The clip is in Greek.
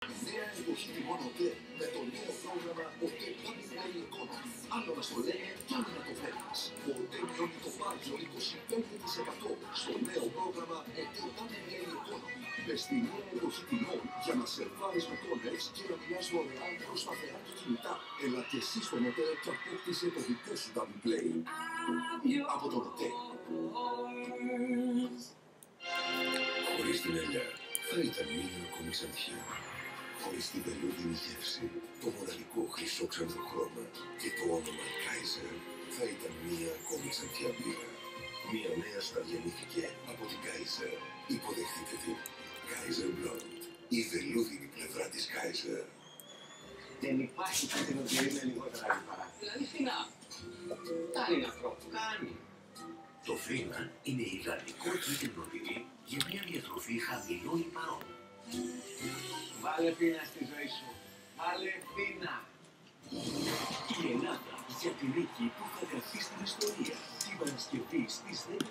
Νέα εποχή τιμών ΟΤΕ με το νέο πρόγραμμα ΟΤΕ Family Economy. Άλλο να στο λένε κι άλλο να το παίρνεις. Ο ΟΤΕ μειώνει το πάρκιο 25% στο νέο πρόγραμμα ΟΤΕ Family Economy. Μες στη νέα εποχή τιμών για να σερβάρεις με κόνεξ και να μιλάς δωρεάν προς σταθερά του κινητά. Έλα και εσύ στον ΟΤΕ και απόκτησε το δικό σου double play. Από τον ΟΤΕ. Χωρίς την ελιά θα ήταν μία ακόμη ξανθιά. Χωρίς τη βελούδινη γεύση, το μοναδικό χρυσό ξανθοχρώμα και το όνομα Kaiser θα ήταν μία ακόμη ξανθιά μπύρα. Μία νέα στα γεννήθηκε από την Kaiser. Υποδεχτείτε την Kaiser Blonde, η βελούδινη πλευρά της Kaiser. Δεν υπάρχει κάτι να είναι λιγότερα λιπαρά. Δηλαδή φθηνά. Κάνει είναι αυτό. Κάνει. Το φρίνα είναι ιδανικό κίτρινο τυρί για μια διατροφή χαμηλών λιπαρών. Βάλε πείνα στη ζωή σου. Βάλε πείνα. Η Ελλάδα για την νίκη που θα γραφτεί στην ιστορία. Την Παρασκευή στις 10